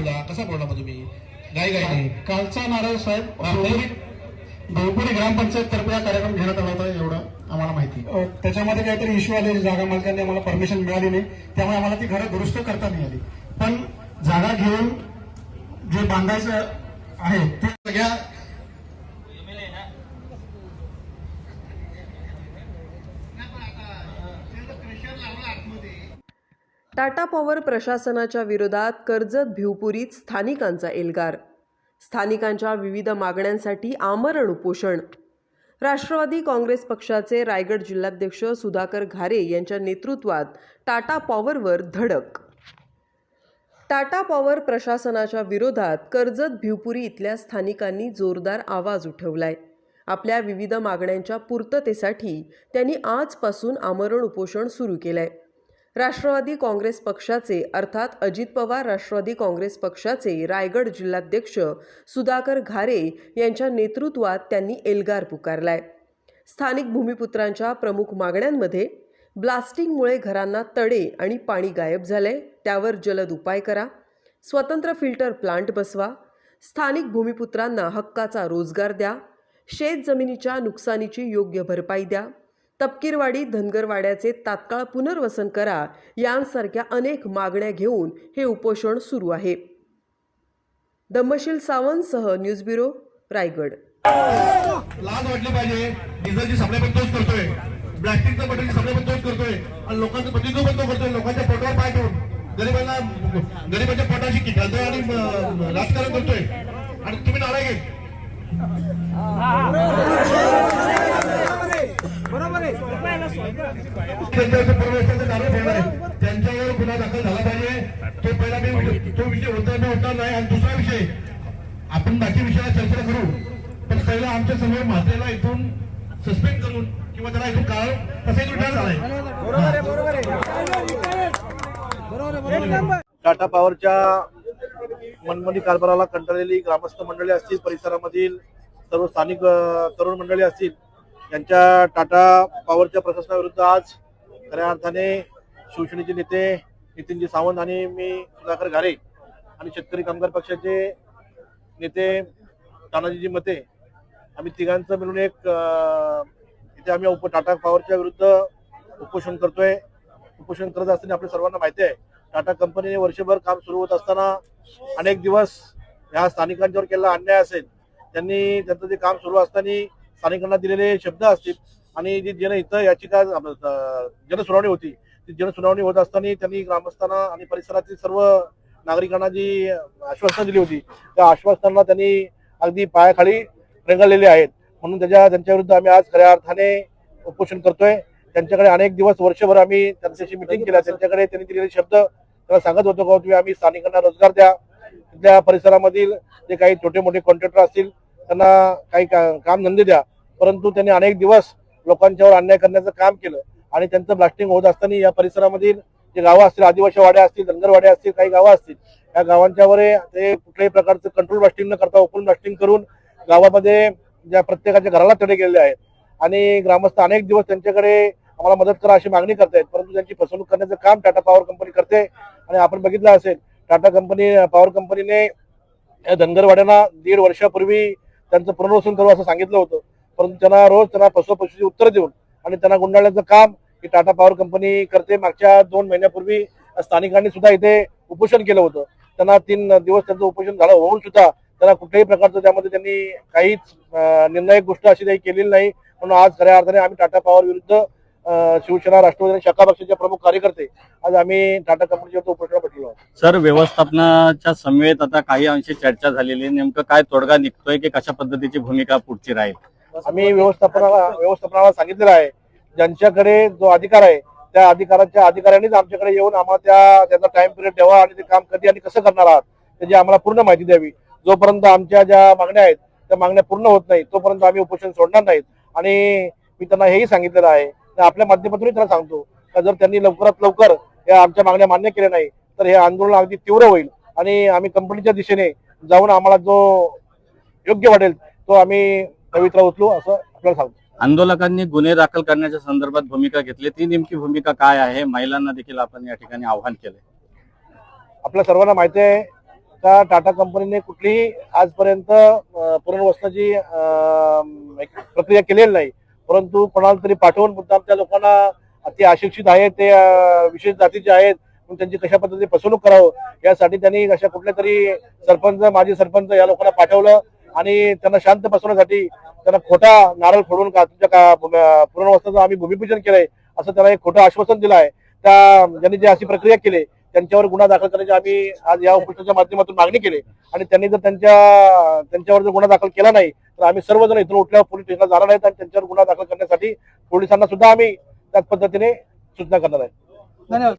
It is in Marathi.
दिला, कसा बोलला मग तुम्ही गाई गाई कालचा नारळ साहेब बहुपुरी ग्रामपंचायत तर्फे हा कार्यक्रम घेण्यात आला होता एवढं आम्हाला माहिती. त्याच्यामध्ये काहीतरी इश्यू आले, जागा मालकांनी आम्हाला परमिशन मिळाली नाही, त्यामुळे आम्हाला ती घरं दुरुस्त करता नाही आली. पण जागा घेऊन जे बांधायचं आहे ते सगळ्या टाटा पॉवर प्रशासनाच्या विरोधात कर्जत भिवपुरीत स्थानिकांचा एल्गार. स्थानिकांच्या विविध मागण्यांसाठी आमरण उपोषण. राष्ट्रवादी काँग्रेस पक्षाचे रायगड जिल्हाध्यक्ष सुधाकर घारे यांच्या नेतृत्वात टाटा पॉवरवर धडक. टाटा पॉवर प्रशासनाच्या विरोधात कर्जत भिवपुरी इथल्या स्थानिकांनी जोरदार आवाज उठवलाय. आपल्या विविध मागण्यांच्या पूर्ततेसाठी त्यांनी आजपासून आमरण उपोषण सुरू केलंय. राष्ट्रवादी काँग्रेस पक्षाचे अर्थात अजित पवार राष्ट्रवादी काँग्रेस पक्षाचे रायगड जिल्हाध्यक्ष सुधाकर घारे यांच्या नेतृत्वात त्यांनी एल्गार पुकारलाय. स्थानिक भूमिपुत्रांच्या प्रमुख मागण्यांमध्ये ब्लास्टिंगमुळे घरांना तडे आणि पाणी गायब झालंय, त्यावर जलद उपाय करा, स्वतंत्र फिल्टर प्लांट बसवा, स्थानिक भूमिपुत्रांना हक्काचा रोजगार द्या, शेत जमिनीच्या नुकसानीची योग्य भरपाई द्या, तपकीरवाडी धनगरवाड्याचे तात्काळ पुनर्वसन करा यांसारख्या अनेक मागण्या घेऊन हे उपोषण सुरू आहे. दम्मशील सावंतसह न्यूज ब्युरो रायगड. लाज वाटली पाहिजे. डिझेलची सप्लाय पण तोच करतोय, ब्लॅस्टिकचं बटन सप्लाय पण तोच करतोय आणि लोकांचं प्रतिनिधित्व पण तो करतोय. लोकांच्या पोटावर पाय ठेवून गरिबांच्या पोटाशी किटाळतोय आणि राजकारण करतोय. आणि तुम्ही नाराज आहे. त्यांच्यावर गुन्हा दाखल झाला पाहिजे. तो पहिला तो विषय होणार नाही. आणि दुसरा विषय आपण बाकी विषयाला चर्चा करू, पण पहिला आमच्या समोर म्हात्रेला इथून सस्पेंड करून किंवा त्याला इथून काळ तसा रिटायर झालाय. टाटा पॉवरच्या मनमानी कारभाराला कंटाळलेली ग्रामस्थ मंडळी असतील, परिसरामधील सर्व स्थानिक तरुण मंडळी असतील, यांच्या टाटा पॉवरच्या प्रशासनाविरुद्ध आज खऱ्या अर्थाने शिवसेनेचे नेते नितीनजी सावंत आणि मी सुधाकर घारे आणि शेतकरी कामगार पक्षाचे नेते तानाजीजी मते आम्ही तिघांचं मिळून एक इथे आम्ही टाटा पॉवरच्या विरुद्ध उपोषण करतोय. उपोषण करत असताना आपल्या सर्वांना माहिती आहे, टाटा कंपनीने वर्षभर काम सुरू होत असताना अनेक दिवस ह्या स्थानिकांच्यावर केलेला अन्याय असेल, त्यांनी त्यांचं जे काम सुरू असताना स्थानिकांना दिलेले शब्द असतील आणि जी जनहित याचिका जनसुनावणी होती, ती जनसुनावणी होत असताना त्यांनी ग्रामस्थांना आणि परिसरातील सर्व नागरिकांना जी आश्वासनं दिली होती, त्या आश्वासनांना त्यांनी अगदी पायाखाली रेंगाळलेले आहेत. म्हणून त्यांच्या विरुद्ध आम्ही आज खऱ्या अर्थाने उपोषण करतोय. त्यांच्याकडे अनेक दिवस वर्षभर आम्ही त्यांच्याशी मिटिंग केल्या. त्यांच्याकडे त्यांनी दिलेले शब्द त्यांना सांगत होतो का तुम्ही आम्ही स्थानिकांना रोजगार द्या, तिथल्या परिसरामधील जे काही छोटे मोठे कॉन्ट्रॅक्टर असतील त्यांना काही काम धंदे द्या. परंतु त्यांनी अनेक दिवस लोकांच्यावर अन्याय करण्याचं काम केलं आणि त्यांचं ब्लास्टिंग होत असताना या परिसरामधील जे गावं असतील, आदिवासी वाड्या असतील, धनगरवाड्या असतील, काही गावं असतील, या गावांच्यावर ते कुठल्याही प्रकारचं कंट्रोल ब्लास्टिंग न करता ओपन ब्लास्टिंग करून गावामध्ये ज्या प्रत्येकाच्या घराला तडे गेलेले आहेत आणि ग्रामस्थ अनेक दिवस त्यांच्याकडे आम्हाला मदत करा अशी मागणी करतायत. परंतु त्यांची फसवणूक करण्याचं काम टाटा पॉवर कंपनी करते. आणि आपण बघितलं असेल, टाटा पॉवर कंपनीने या धनगरवाड्यांना 1.5 वर्षापूर्वी त्यांचं पुनर्वसन करू असं सांगितलं होतं, परंतु त्यांना फसवणुकीची उत्तर देऊन आणि त्यांना गुंडाळण्याचं काम ही टाटा पॉवर कंपनी करते. मागच्या 2 महिन्यापूर्वी स्थानिकांनी सुद्धा इथे उपोषण केलं होतं. त्यांना 3 दिवस त्यांचं उपोषण झालं होऊन सुद्धा त्यांना कुठल्याही प्रकारचं त्यामध्ये त्यांनी काहीच निर्णायक गोष्ट अशी काही केलेली नाही. म्हणून आज खऱ्या अर्थाने आम्ही टाटा पॉवर विरुद्ध शिवसेना राष्ट्रवादी शाखा पक्षाचे प्रमुख कार्यकर्ते आज आम्ही टाटा कंपनीच्या उपोषणाला बसलो आहोत. सर, व्यवस्थापनाच्या समवेत आता काही अंशी चर्चा झालेली, नेमकं काय तोडगा निघतोय की कशा पद्धतीची भूमिका पुढची राहील? आम्ही व्यवस्थापनाला सांगितलेलं आहे, ज्यांच्याकडे जो अधिकार आहे त्या अधिकाऱ्यांनीच आमच्याकडे येऊन आम्हाला त्याचा टाइम पिरियड द्यावा आणि ते काम कधी आणि कसं करणार आहात त्याची आम्हाला पूर्ण माहिती द्यावी. जोपर्यंत आमच्या ज्या मागण्या आहेत त्या मागण्या पूर्ण होत नाही तोपर्यंत आम्ही उपोषण सोडणार नाहीत. आणि मी त्यांना हेही सांगितलेलं आहे, आपल्या माध्यमातूनही त्यांना सांगतो का जर त्यांनी लवकरात लवकर या आमच्या मागण्या मान्य केल्या नाही तर हे आंदोलन अगदी तीव्र होईल आणि आम्ही कंपनीच्या दिशेने जाऊन आम्हाला जो योग्य वाटेल तो आम्ही पवित्रा उचलू असं आपल्याला सांगतो. आंदोलकांनी गुन्हे दाखल करण्याच्या संदर्भात भूमिका घेतली, ती नेमकी भूमिका काय आहे? महिलांना देखील आपण या ठिकाणी आवाहन केले. आपल्या सर्वांना माहिती आहे का टाटा कंपनीने कुठलीही आजपर्यंत पुनर्वसनाची एक प्रक्रिया केलेली नाही, परंतु कोणाला तरी पाठवून मुद्दाम त्या लोकांना ते अशिक्षित आहेत, ते विशेष जातीचे आहेत, त्यांची कशा पद्धतीने फसवणूक करावं यासाठी त्यांनी अशा कुठल्या तरी सरपंच, माजी सरपंच या लोकांना पाठवलं आणि त्यांना शांत बसवण्यासाठी त्यांना खोटा नारळ फोडून तुमच्या पुनर्वसनाचं आम्ही भूमिपूजन केलंय असं त्याला एक खोटं आश्वासन दिलं आहे. ज्यांनी जी अशी प्रक्रिया केली त्यांच्यावर गुन्हा दाखल करण्याची आम्ही आज या उपोषणाच्या माध्यमातून मागणी केली आणि त्यांनी जर त्यांच्यावर जर गुन्हा दाखल केला नाही तर आम्ही सर्वजण इथून उठल्यावर पोलीस स्टेशनला जाणार आहेत आणि त्यांच्यावर गुन्हा दाखल करण्यासाठी पोलिसांना सुद्धा आम्ही त्याच पद्धतीने सूचना करणार आहे. धन्यवाद.